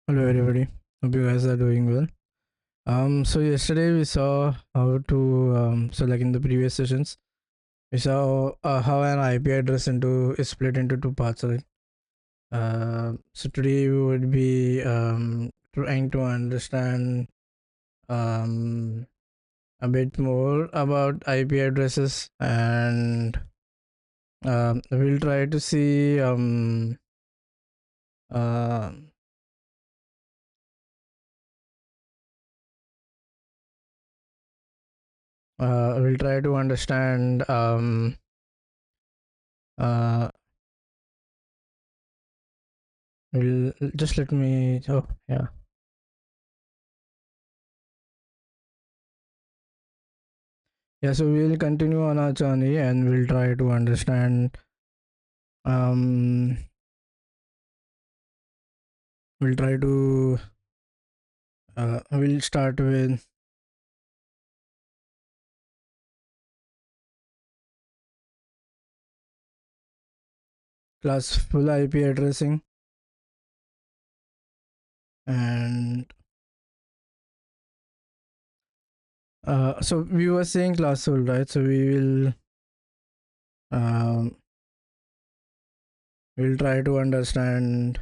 Hello everybody. Hope you guys are doing well. So yesterday we saw how to like in the previous sessions we saw how an IP address into is split into two parts, right? So today we would be trying to understand um a bit more about IP addresses, and we'll try to see uh, we'll try to understand uh will just let me. Oh, yeah. Yeah, so we'll continue on our journey and we'll try to understand. Um, we'll try to. We'll start with classful IP addressing, and so we were saying classful, right? So um, we'll try to understand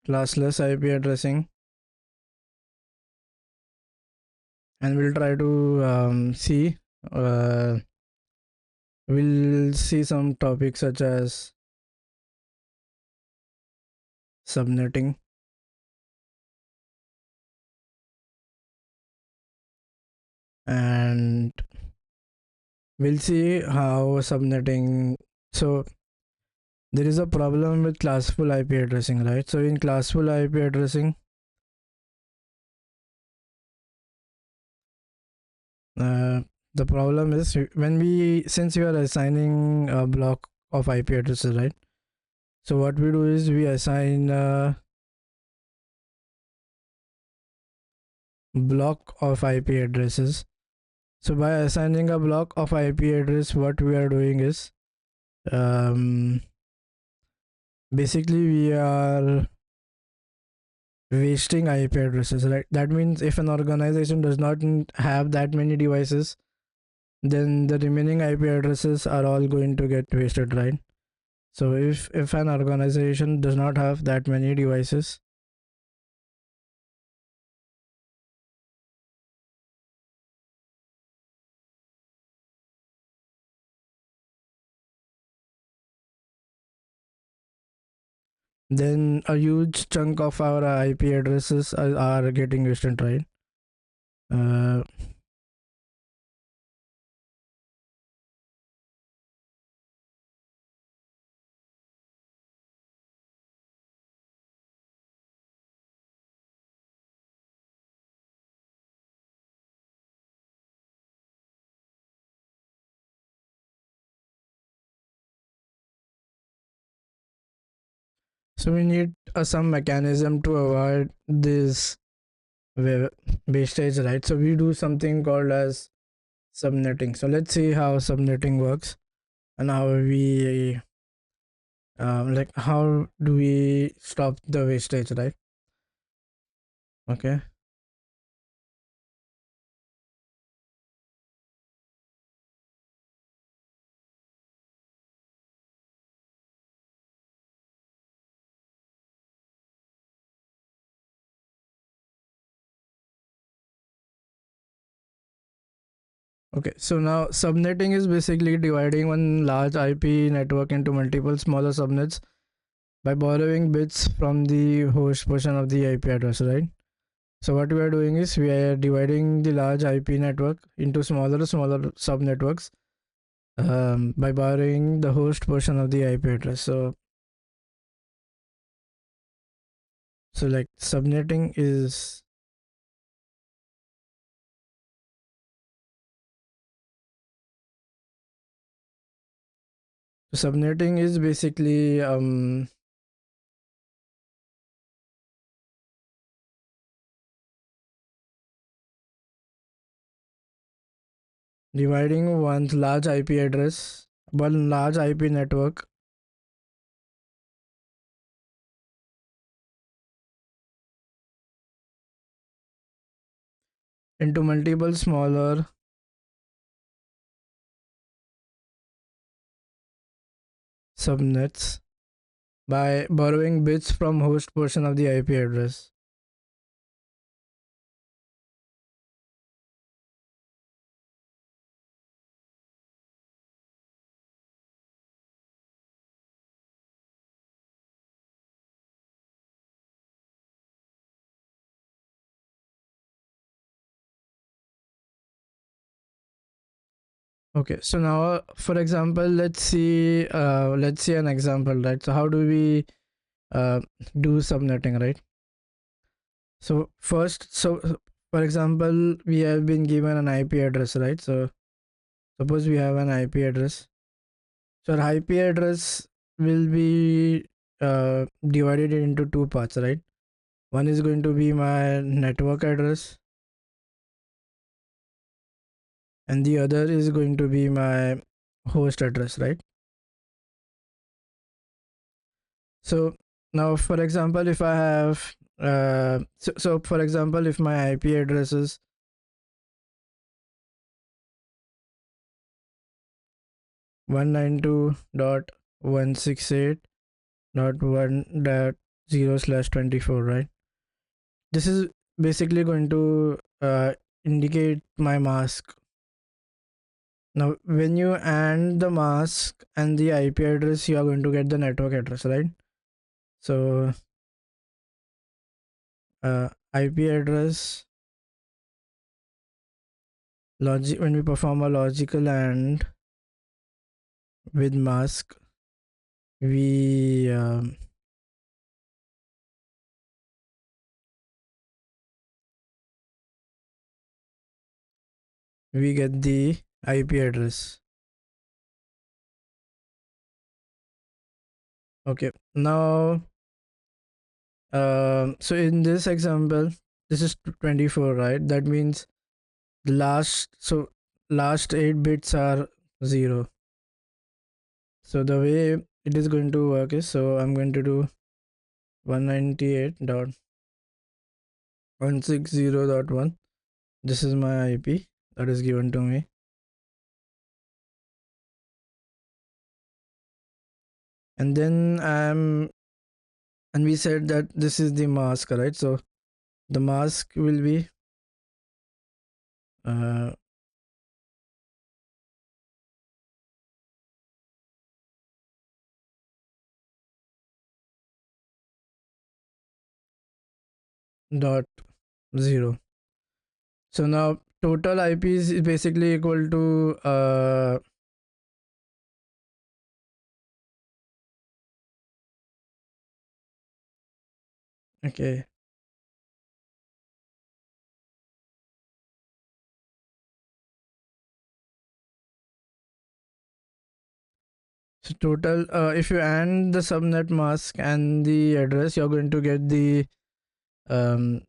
classless IP addressing, and we'll try to see. Uh, we'll see some topics such as subnetting, and we'll see how subnetting. So there is a problem with classful IP addressing, right? So in classful IP addressing, uh, the problem is when we since we are assigning a block of IP addresses, right? So what we do is we assign a block of IP addresses. So by assigning a block of IP address, what we are doing is um, basically we are wasting IP addresses, right? That means if an organization does not have that many devices, then the remaining IP addresses are all going to get wasted, right? So if an organization does not have that many devices, then a huge chunk of our IP addresses are getting wasted, right? Uh, so we need some mechanism to avoid this wastage, right? So we do something called as subnetting. So let's see how subnetting works and how we like how do we stop the wastage, right? Okay. Okay, so now subnetting is basically dividing one large IP network into multiple smaller subnets by borrowing bits from the host portion of the IP address, right? So what we are doing is we are dividing the large IP network into smaller subnetworks by borrowing the host portion of the IP address. So like subnetting is basically dividing one large IP address one large IP network into multiple smaller subnets by borrowing bits from host portion of the IP address. Okay, so now for example, let's see an example, right? So how do we uh, do subnetting, right? So first, for example, we have been given an IP address, right? So suppose we have an IP address. So our IP address will be divided into two parts, right? One is going to be my network address, and the other is going to be my host address, right? So now, for example, if I have so for example, if my IP address is 192.168.1.0/24, right? This is basically going to indicate my mask. Now, when you add the mask and the IP address, you are going to get the network address, right? So, IP address logic, when we perform a logical and with mask, we we get the IP address. Okay, now so in this example, this is 24, right? That means the last 8 bits are 0. So the way it is going to work is, so I'm going to do 198.160.1. This is my IP that is given to me, and then and we said that this is the mask, right? So the mask will be uh, dot 0. So now total IPs is basically equal to okay. So total, if you add the subnet mask and the address, you're going to get the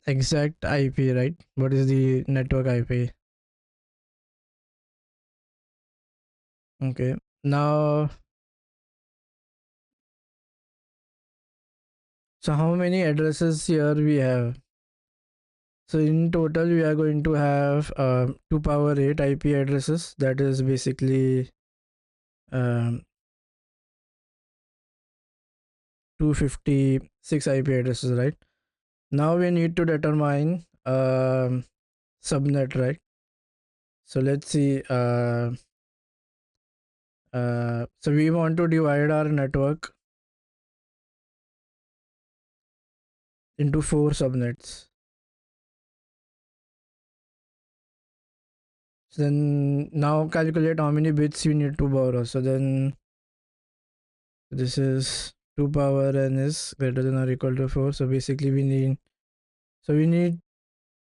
exact IP, right? What is the network IP? Okay. Now, so how many addresses here we have? So in total, we are going to have 2 power 8 IP addresses. That is basically um, 256 IP addresses, right? Now we need to determine subnet, right? So let's see. So we want to divide our network into 4 subnets. So then now calculate how many bits you need to borrow. So then this is 2 power n is greater than or equal to 4. So basically we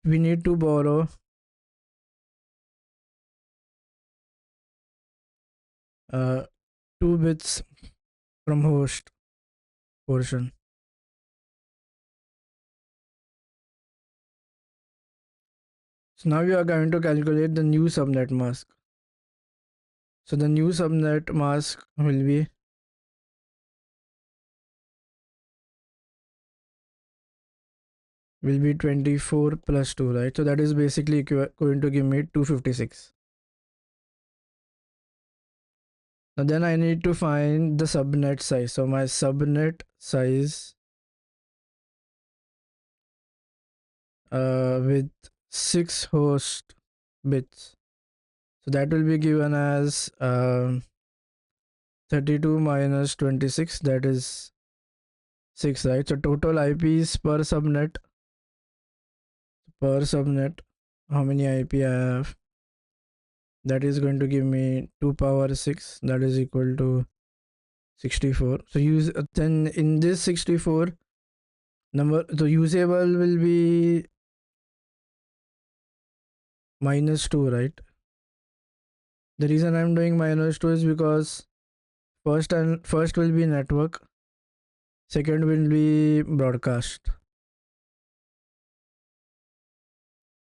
need to borrow 2 bits from host portion. So now we are going to calculate the new subnet mask. So the new subnet mask will be 24 plus 2, right? So that is basically going to give me 256. Now then I need to find the subnet size. So my subnet size with 6 host bits. So that will be given as 32 minus 26, that is 6, right? So total IPs per subnet, how many IP I have, that is going to give me 2 power 6, that is equal to 64. So use then in this 64 number, the usable will be minus 2, right? The reason I'm doing minus 2 is because first will be network, second will be broadcast.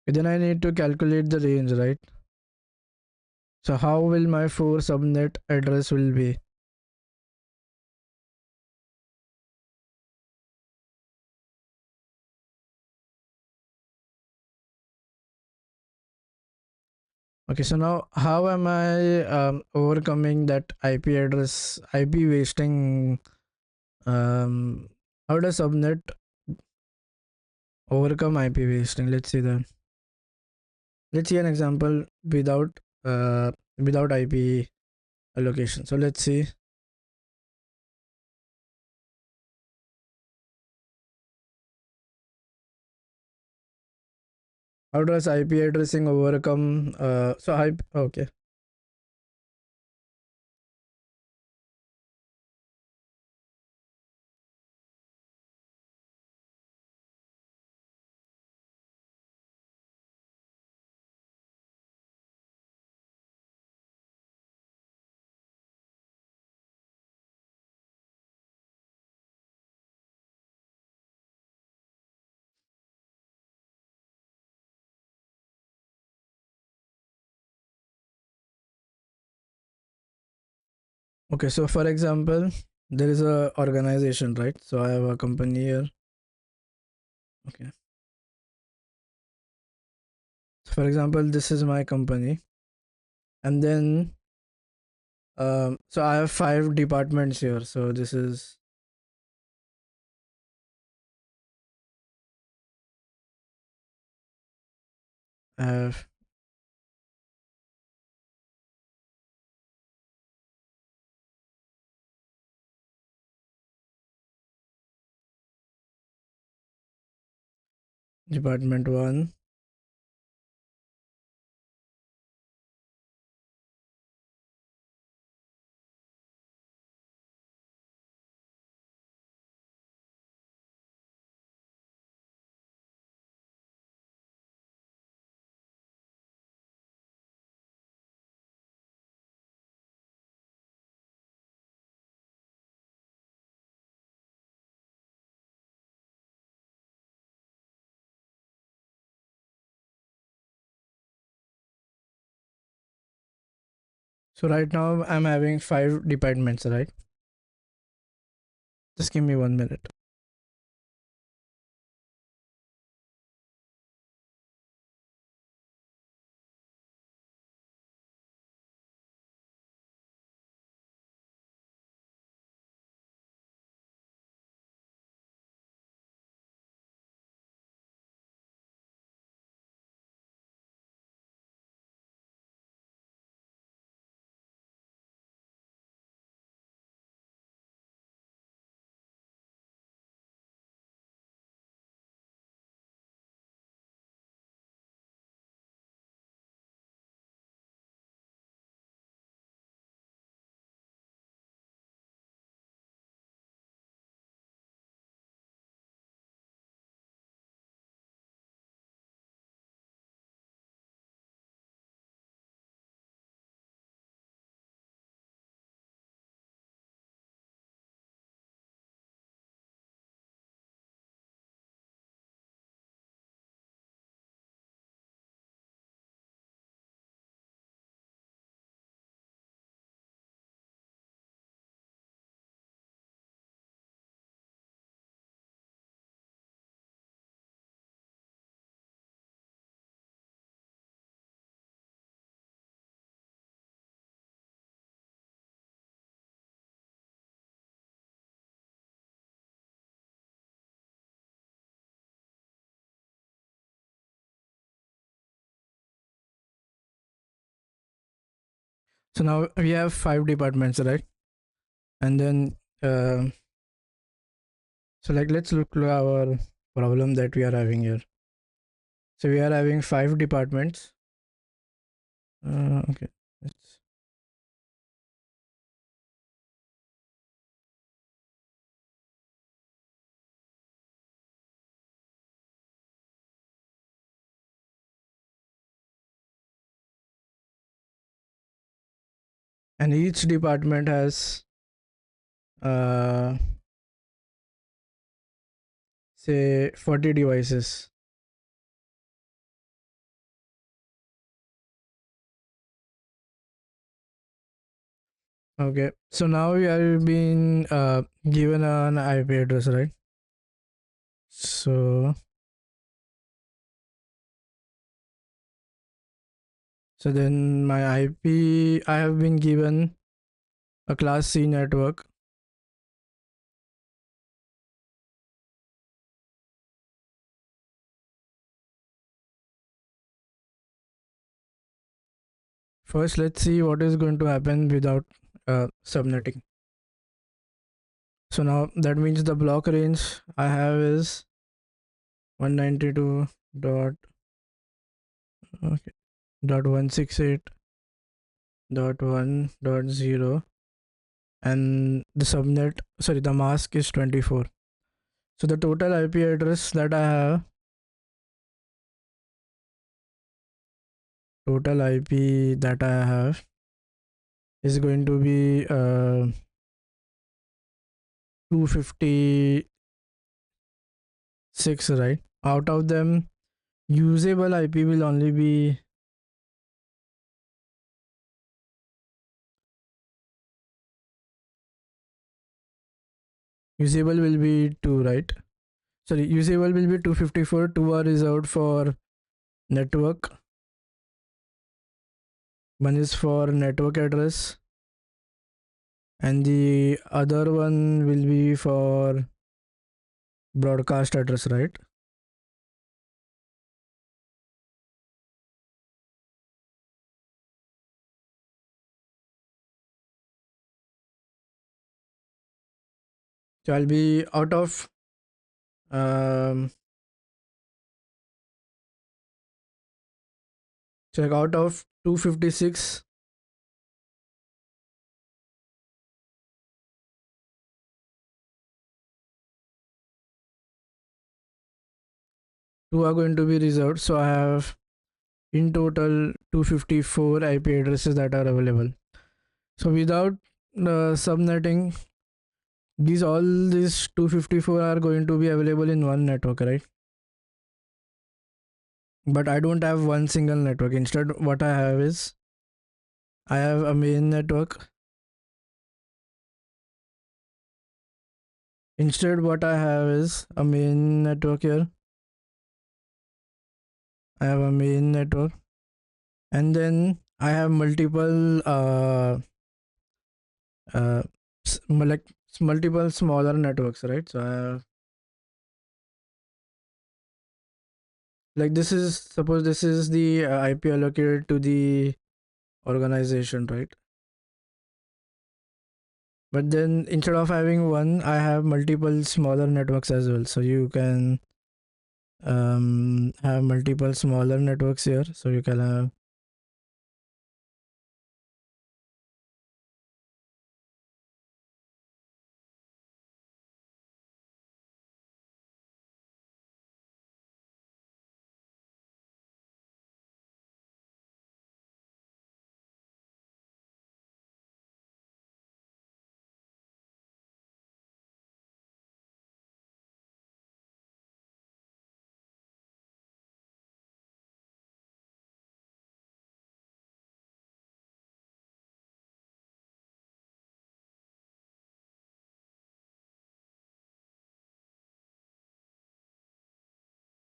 Then I need to calculate the range, right? So how will my 4 subnet address will be? Okay, so now how am I overcoming that IP wasting? How does subnet overcome IP wasting? Let's see that. Let's see an example without IP allocation. So let's see. How does IP addressing overcome? Okay. Okay, so for example, there is a organization, right? So I have a company here. Okay. So for example, this is my company, and then so I have 5 departments here. So this is I have department 1. So right now I'm having 5 departments, right? Just give me 1 minute. So now we have 5 departments, right? And then so like let's look at our problem that we are having here. So we are having 5 departments. Okay, let's, and each department has uh say 40 devices. Okay, so now we are being given an IP address, right? So then my IP, I have been given a class C network. First, let's see what is going to happen without subnetting. So now that means the block range I have is 192 dot okay, dot 168 dot 1 dot 0, and the subnet, sorry, the mask is 24. So the total IP address that I have, total IP that I have is going to be 256, right? Out of them, usable IP will only be usable will be 2, right? Sorry, usable will be 254. 2 are reserved for network. One is for network address, and the other one will be for broadcast address, right? So I'll be out of um check out of 256, 2 are going to be reserved. So I have in total 254 IP addresses that are available. So without subnetting, these 254 are going to be available in one network, right? But I don't have one single network. Instead, what I have is I have a main network. Instead, what I have is a main network here. I have a main network, and then I have multiple uh like multiple smaller networks, right? So I have, like, this is, suppose this is the IP allocated to the organization, right? But then instead of having one, I have multiple smaller networks as well. So you can have multiple smaller networks here. So you can have,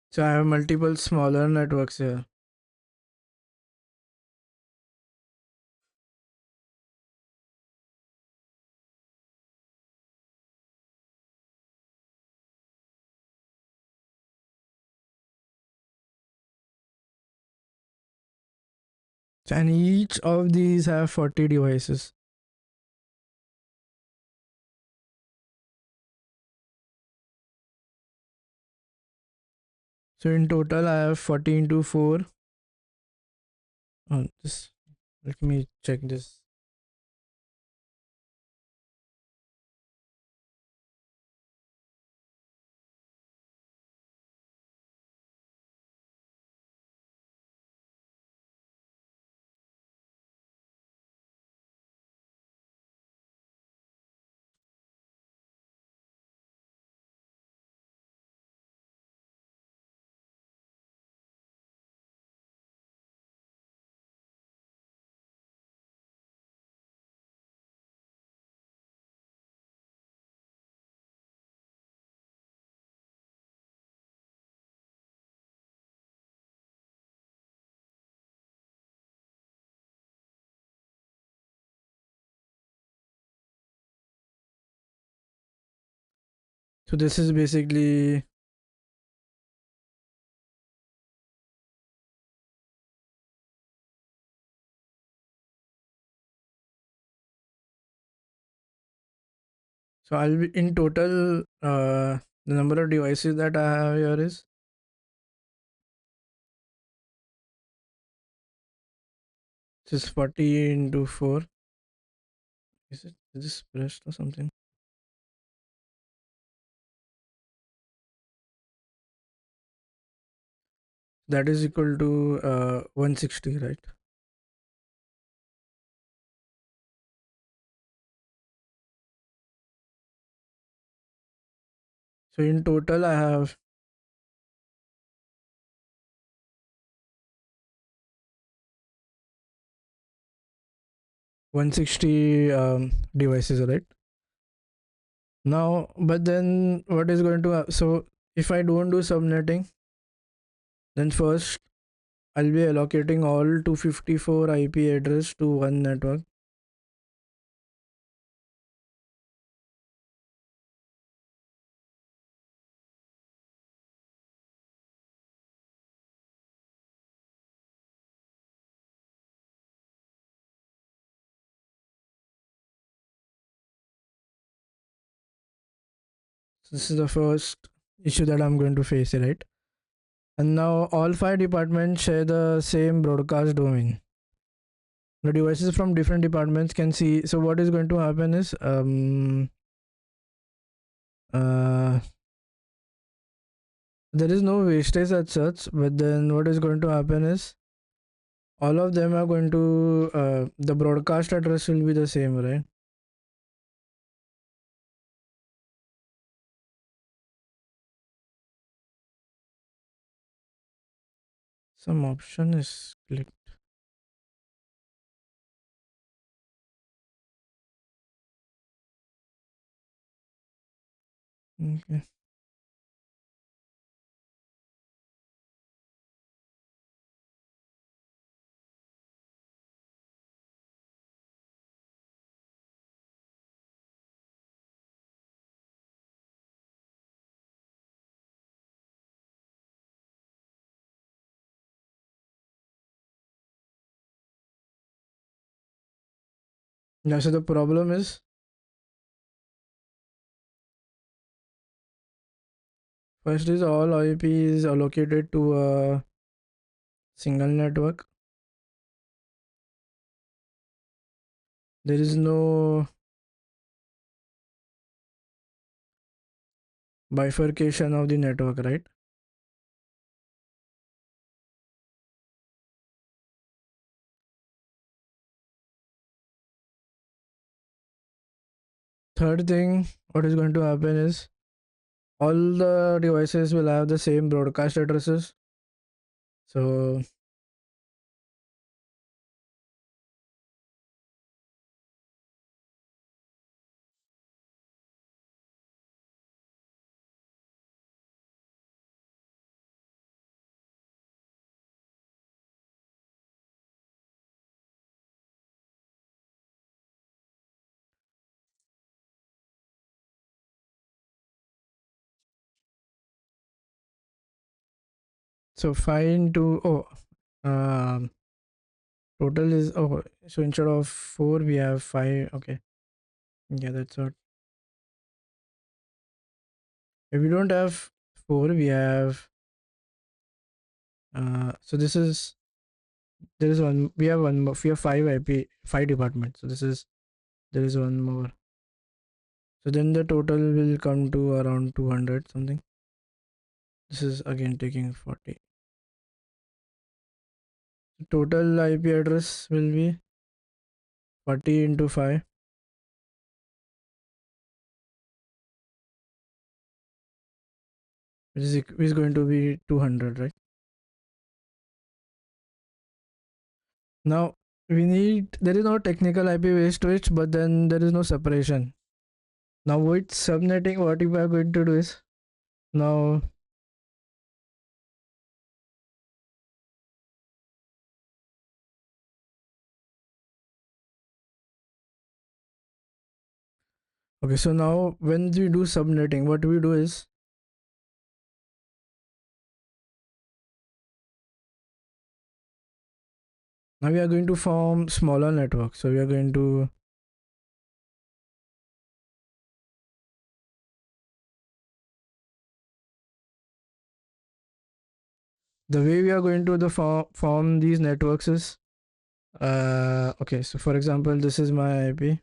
so I have multiple smaller networks here. And each of these have 40 devices. So in total, I have 40 into 4. This, let me check this. So this is basically, so I'll be in total, the number of devices that I have here is, this is 40 into 4. Is this pressed or something? That is equal to 160, right? So in total, I have 160 devices, right? Now, but then what is going to so if I don't do subnetting, then first I'll be allocating all 254 IP address to one network. So this is the first issue that I'm going to face, right? And now all 5 departments share the same broadcast domain. The devices from different departments can see. So what is going to happen is uh, there is no wastage as such, but then what is going to happen is all of them are going to the broadcast address will be the same, right? Some option is clicked. Okay. Now, so the problem is, first is all IP is allocated to a single network. There is no bifurcation of the network, right? Third thing, what is going to happen is all the devices will have the same broadcast addresses. So so fine to Total is, oh, so instead of 4 we have 5. Okay, yeah, that's what. If we don't have 4, we have so this is, there is one, we have one more, we have 5 IP, 5 departments, so this is, there is one more, so then the total will come to around 200 something. This is again taking 40. So total IP address will be 40 into 5, which is going to be 200, right? Now we need, there is no technical IP waste switch, but then there is no separation. Now with subnetting, what we are going to do is, now, okay, so now when we do subnetting, what we do is, now we are going to form smaller networks. So we are going to, the way we are going to the form these networks is, okay, so for example, this is my IP.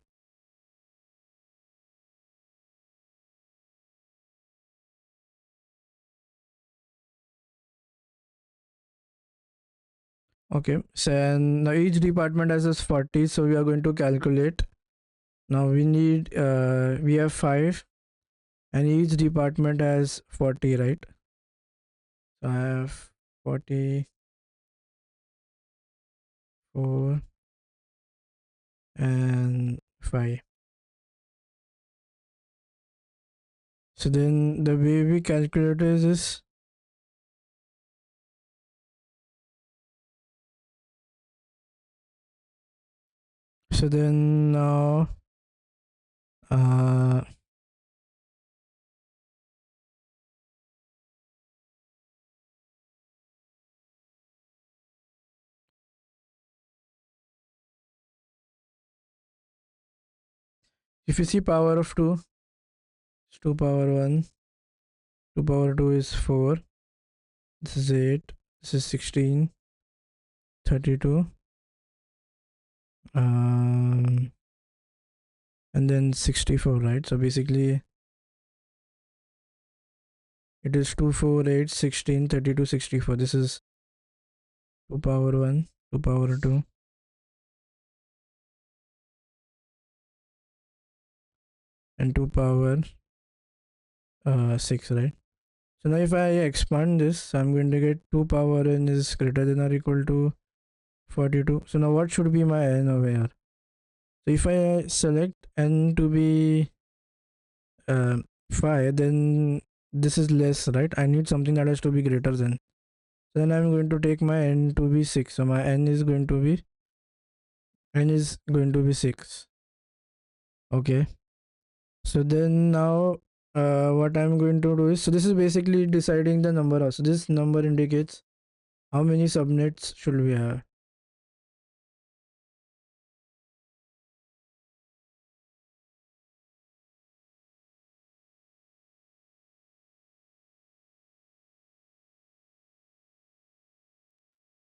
Okay, so and now each department has this 40, so we are going to calculate. Now we need, we have 5 and each department has 40, right? So I have 44 and 5. So then the way we calculate is this. So then now, uh, if you see power of 2, it's 2 power 1, 2 power 2 is 4, this is 8, this is 16, 32, and then 64, right? So basically it is 2, 4, 8, 16, 32, 64. This is 2 power 1, 2 power 2, and 2 power 6, right? So now if I expand this, I'm going to get 2 power n is greater than or equal to 42. So now what should be my n over here? So if I select n to be 5, then this is less, right? I need something that has to be greater than. So then I'm going to take my n to be 6. So my n is going to be 6. Okay. So then now what I'm going to do is, so this is basically deciding the number. So this number indicates how many subnets should we have.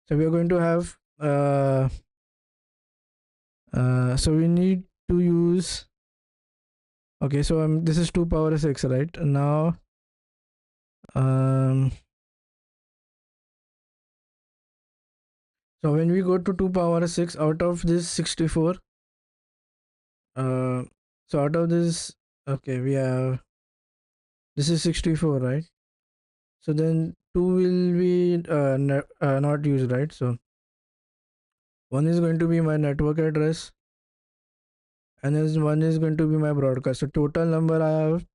So we are going to have so we need to use, okay, so this is 2 power 6, right? Now so when we go to 2 power 6, out of this 64, so out of this, okay, we have, this is 64, right? So then 2 will be not used, right? So one is going to be my network address, and then one is going to be my broadcast. So total number I have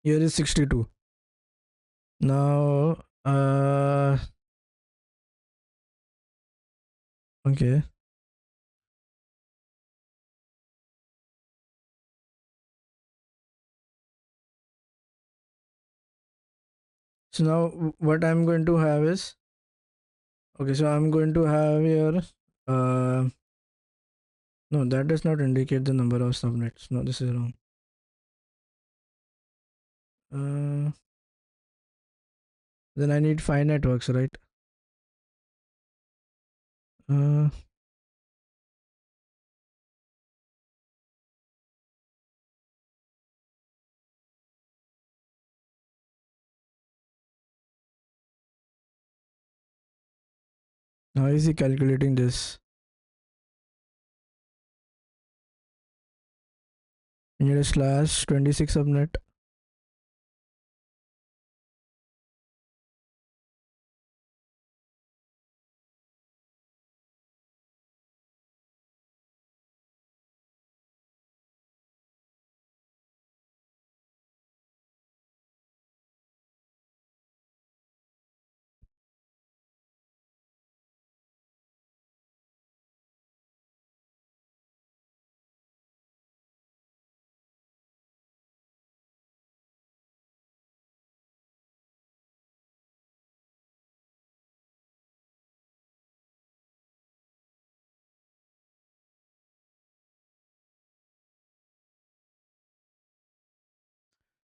here is 62. Now okay, so now what I'm going to have is, Okay, so I'm going to have here. No, that does not indicate the number of subnets. No, this is wrong. Uh, then I need 5 networks, right? Uh, how is he calculating this? You need a slash 26 subnet.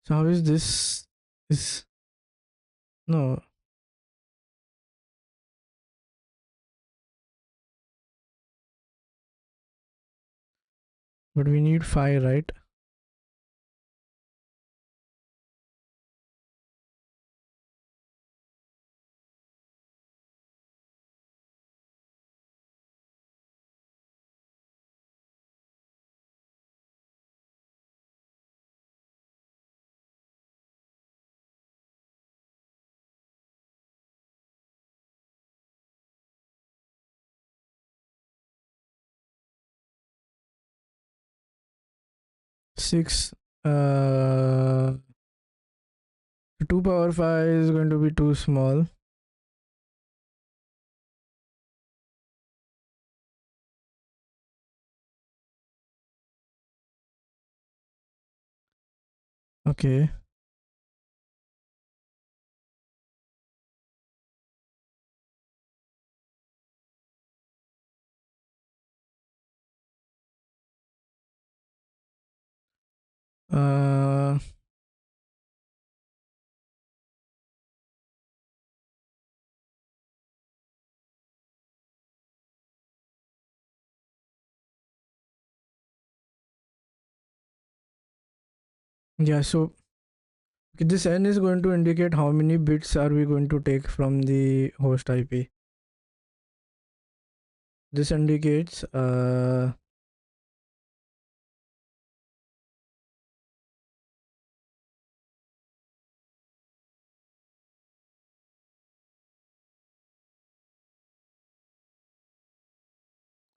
So how is this? Is no, but we need 5, right? Six. 2 power 5 is going to be too small. Okay. Uh, yeah. So okay, this n is going to indicate how many bits are we going to take from the host IP. This indicates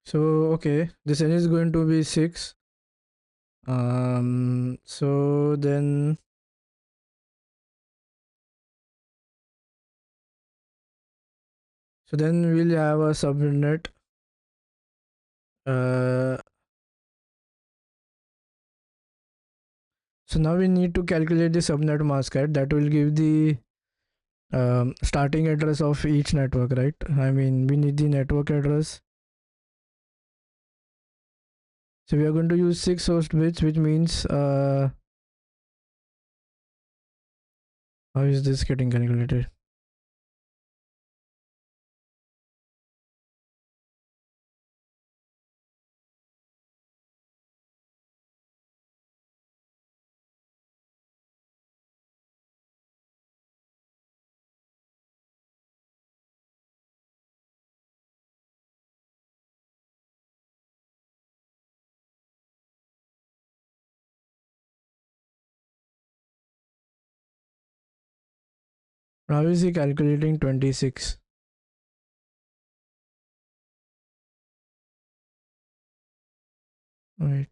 so okay, this n is going to be 6. So then we'll have a subnet. Uh, so now we need to calculate the subnet mask, right? That will give the starting address of each network, right? I mean, we need the network address. So we are going to use 6 host bits, which means how is this getting calculated? How is he calculating 26? Right.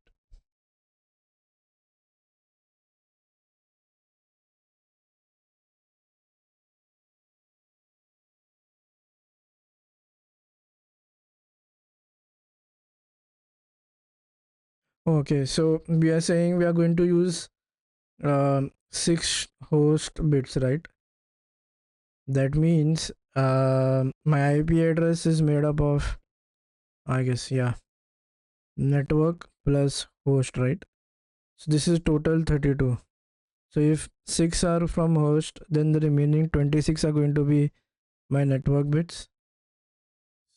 Okay, so we are saying we are going to use 6 host bits, right? That means my IP address is made up of, I guess, yeah, network plus host, right? So this is total 32. So if 6 are from host, then the remaining 26 are going to be my network bits.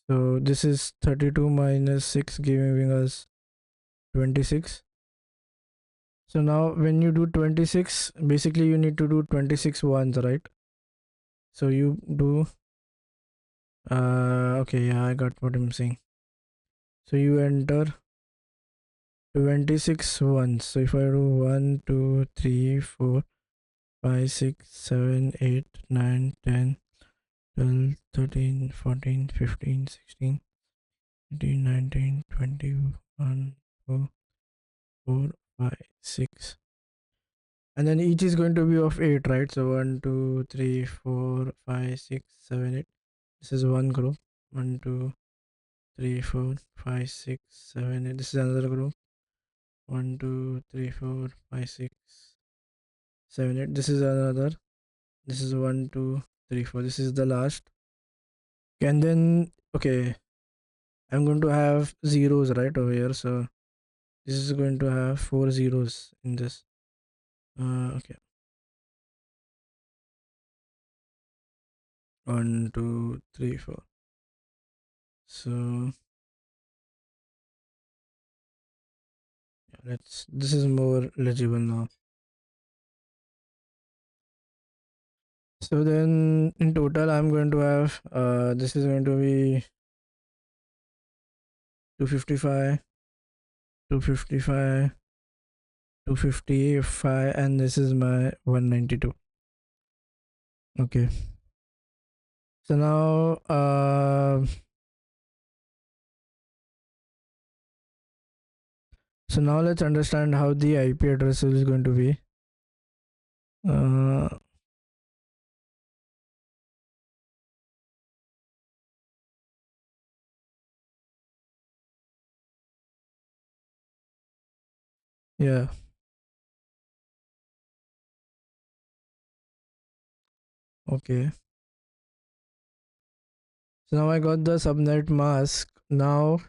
So this is 32 minus 6 giving us 26. So now when you do 26, basically you need to do 26 ones, right? So you do, okay, yeah, I got what I'm saying. So you enter 26 ones. So if I do 1, 2, 3, 4, 5, 6, 7, 8, 9, 10, 12, 13, 14, 15, 16, 18, 19, 20, 1, 2, 4, 5, 6. And then each is going to be of 8, right? So 1, 2, 3, 4, 5, 6, 7, 8. This is one group. 1, 2, 3, 4, 5, 6, 7, 8. This is another group. 1, 2, 3, 4, 5, 6, 7, 8. This is another. This is 1, 2, 3, 4. This is the last. And then, okay, I'm going to have zeros right over here. So this is going to have 4 zeros in this. Okay. 1, 2, 3, 4. So yeah, this is more legible now. So then in total, I'm going to have, this is going to be 255, 255, 255, and this is my 192. Okay. So now, let's understand how the IP address is going to be. Uh, yeah. Okay. So now I got the subnet mask. Now,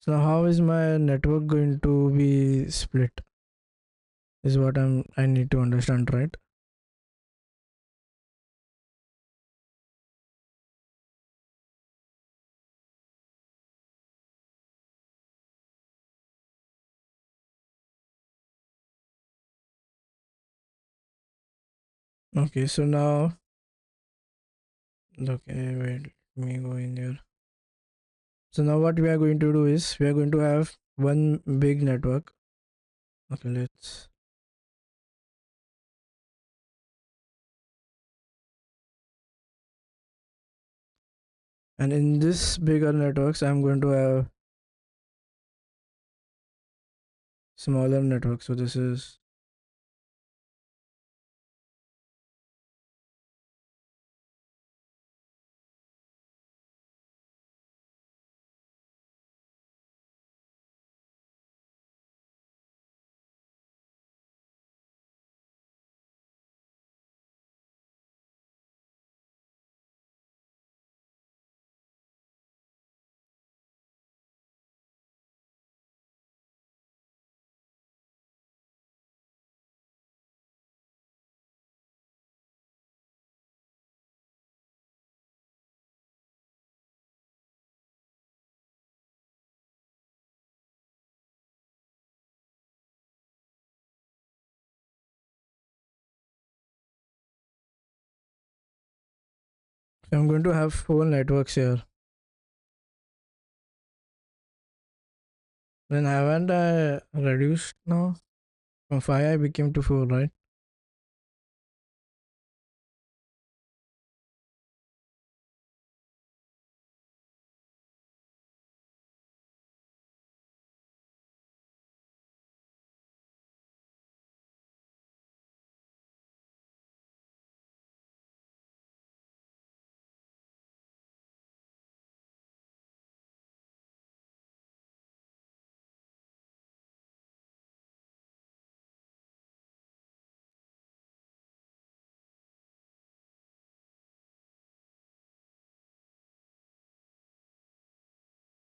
so how is my network going to be split? Is what I need to understand, right? Okay, so now, okay, wait, let me go in here. So now what we are going to do is we are going to have one big network. Okay, let's, and in this bigger networks, I'm going to have smaller networks. So this is, so I'm going to have 4 networks here. Then haven't I reduced now? From 5 I became to 4, right?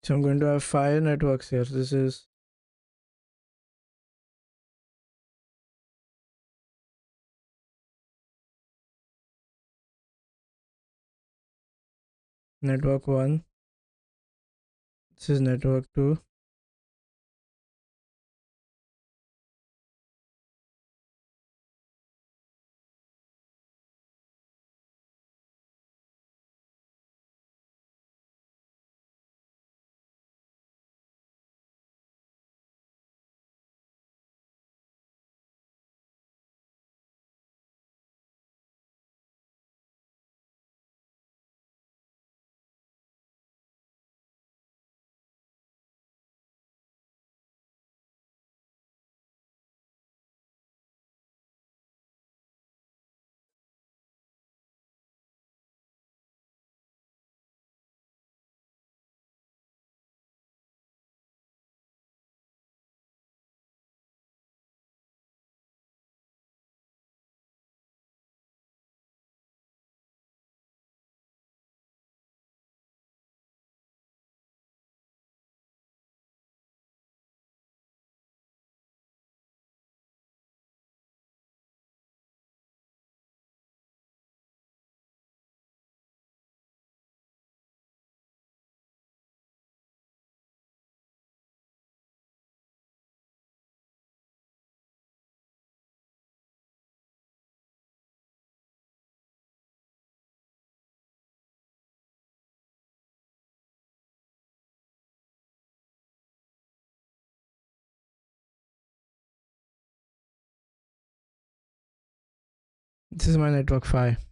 So I'm going to have 5 networks here. This is network 1. This is network 2. This is my network 5.